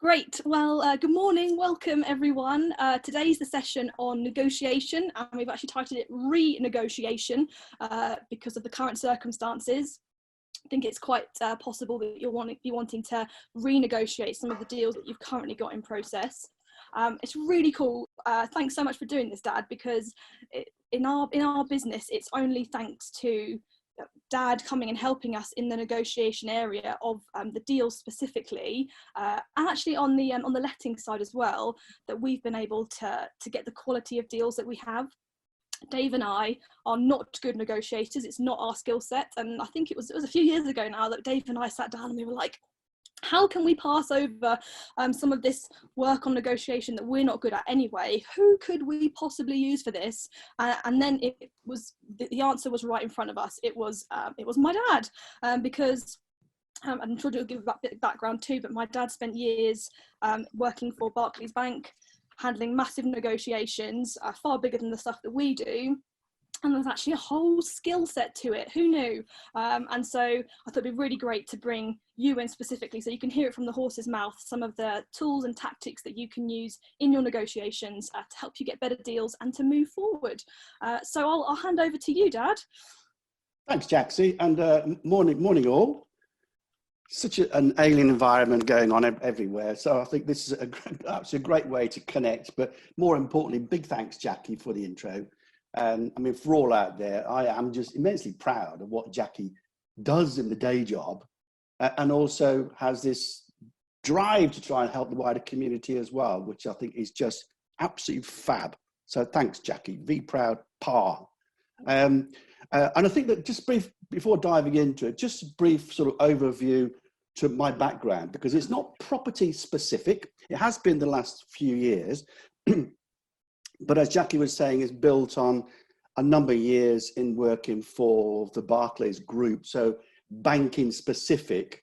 Great. Well, good morning. Welcome, everyone. Today's the session on negotiation, and we've actually titled it Renegotiation because of the current circumstances. I think it's quite possible that you're wanting to renegotiate some of the deals that you've currently got in process. It's really cool. Thanks so much for doing this, Dad, because in our business, it's only thanks to Dad coming and helping us in the negotiation area of the deals specifically, and actually on the letting side as well, that we've been able to get the quality of deals that we have. Dave and I are not good negotiators. It's not our skill set, and I think it was a few years ago now that Dave and I sat down and we were like, how can we pass over some of this work on negotiation that we're not good at anyway? Who could we possibly use for this? And then the answer was right in front of us. It was my dad, because I'm sure to give a bit of background too, but my dad spent years working for Barclays Bank, handling massive negotiations, far bigger than the stuff that we do. And there's actually a whole skill set to it. Who knew? And so I thought it'd be really great to bring you in specifically so you can hear it from the horse's mouth, some of the tools and tactics that you can use in your negotiations to help you get better deals and to move forward. So I'll hand over to you, Dad. Thanks, Jaxie, and morning all. Such an alien environment going on everywhere. So I think this is a great way to connect, but more importantly, big thanks, Jackie, for the intro. And I mean, for all out there, I am just immensely proud of what Jackie does in the day job, and also has this drive to try and help the wider community as well, which I think is just absolutely fab. So thanks, Jackie. Be proud, Pa. And I think that just brief, before diving into it, just a brief sort of overview to my background, because it's not property specific. It has been the last few years. But as Jackie was saying, it's built on a number of years in working for the Barclays Group, so banking specific.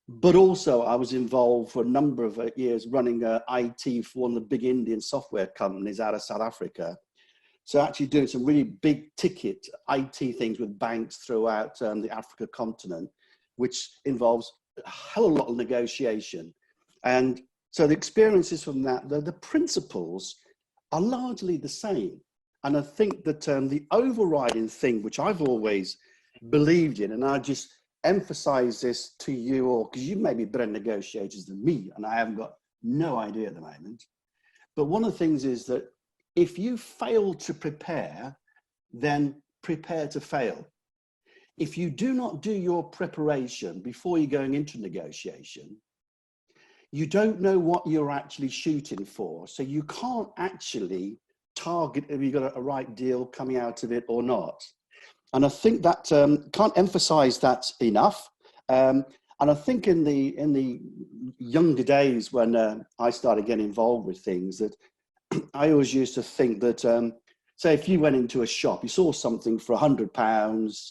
But also I was involved for a number of years running IT for one of the big Indian software companies out of South Africa. So actually doing some really big ticket IT things with banks throughout the Africa continent, which involves a hell of a lot of negotiation. And so the experiences from that, the principles are largely the same. And I think that the overriding thing, which I've always believed in, and I just emphasize this to you all, because you may be better negotiators than me, and I haven't got no idea at the moment. But one of the things is that if you fail to prepare, then prepare to fail. If you do not do your preparation before you're going into negotiation, you don't know what you're actually shooting for. So you can't actually target if you've got a right deal coming out of it or not. And I think that can't emphasize that enough. And I think in the younger days when I started getting involved with things, that I always used to think that, say if you went into a shop, you saw something for £100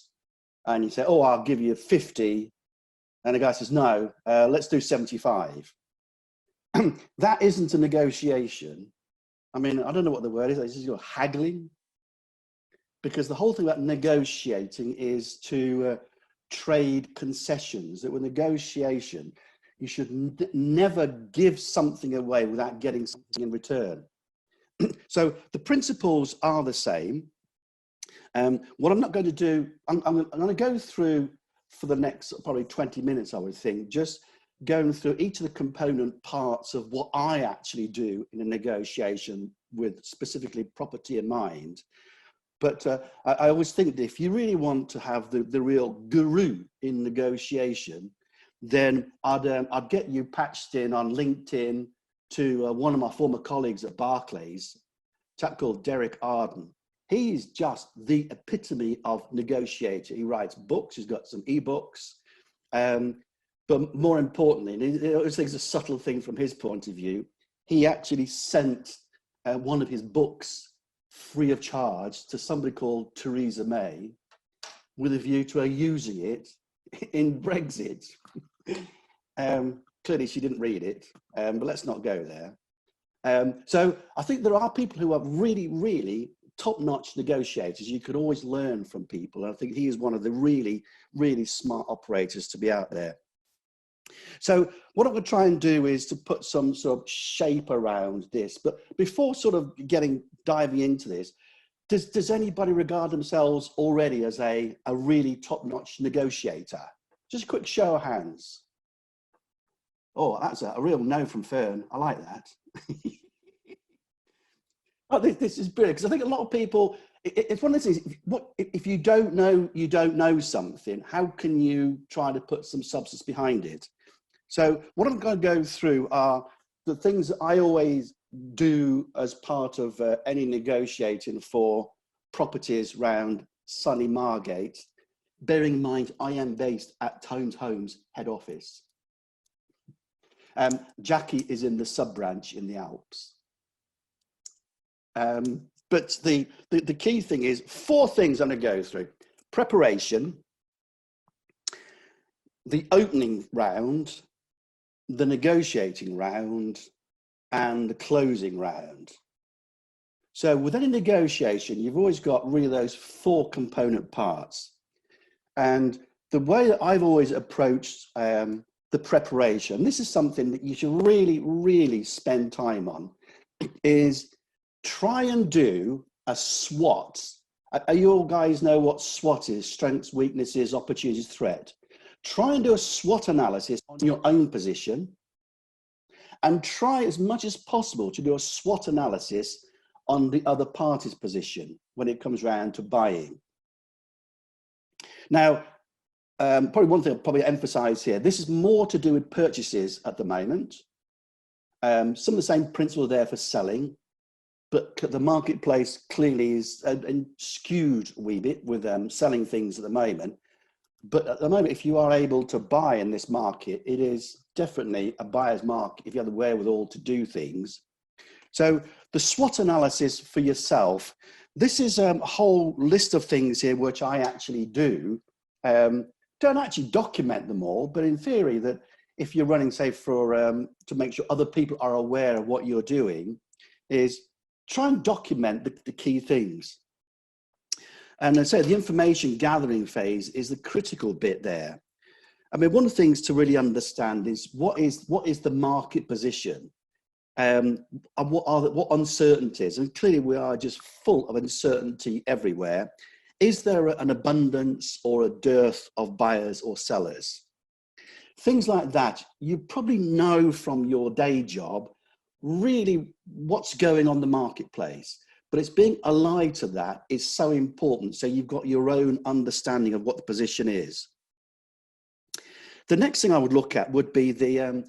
and you say, oh, I'll give you 50. And the guy says, no, let's do 75. That isn't a negotiation. I mean, I don't know what the word is. It's just haggling. Because the whole thing about negotiating is to trade concessions. That with negotiation, you should never give something away without getting something in return. So the principles are the same. What I'm not going to do, I'm going to go through for the next probably 20 minutes, I would think, just going through each of the component parts of what I actually do in a negotiation with specifically property in mind. But I always think that if you really want to have the real guru in negotiation, then I'd get you patched in on LinkedIn to one of my former colleagues at Barclays, a chap called Derek Arden. He's just the epitome of negotiator. He writes books, he's got some ebooks. But more importantly, and I think it's a subtle thing from his point of view, he actually sent one of his books free of charge to somebody called Theresa May with a view to her using it in Brexit. Clearly she didn't read it, but let's not go there. So I think there are people who are really, really top-notch negotiators. You could always learn from people. I think he is one of the really, really smart operators to be out there. So what I'm going to try and do is to put some sort of shape around this. But before sort of diving into this, does anybody regard themselves already as a really top-notch negotiator? Just a quick show of hands. Oh, that's a real no from Fern. I like that. Oh, this is brilliant, because I think a lot of people, it's one of those things, if you don't know something, how can you try to put some substance behind it? So what I'm going to go through are the things that I always do as part of any negotiating for properties around sunny Margate, bearing in mind I am based at Tones Homes head office. Jackie is in the sub-branch in the Alps. But the key thing is 4 things I'm going to go through: preparation, the opening round, the negotiating round, and the closing round. So within a negotiation, you've always got really those 4 component parts. And the way that I've always approached the preparation, this is something that you should really, really spend time on, is try and do a SWOT. You all guys know what SWOT is: strengths, weaknesses, opportunities, threat. Try and do a SWOT analysis on your own position, and try as much as possible to do a SWOT analysis on the other party's position when it comes around to buying. Now, probably one thing I'll probably emphasize here, this is more to do with purchases at the moment. Some of the same principles are there for selling, but the marketplace clearly is skewed a wee bit with selling things at the moment. But at the moment, if you are able to buy in this market, it is definitely a buyer's market if you have the wherewithal to do things. So the SWOT analysis for yourself, this is a whole list of things here which I actually do. Don't actually document them all, but in theory, that if you're running, say, for to make sure other people are aware of what you're doing, is try and document the key things. And I say the information gathering phase is the critical bit there. I mean, one of the things to really understand is what is the market position, and what uncertainties, and clearly we are just full of uncertainty everywhere. Is there an abundance or a dearth of buyers or sellers? Things like that, you probably know from your day job really what's going on in the marketplace. But it's being alive to that is so important. So you've got your own understanding of what the position is. The next thing I would look at would be the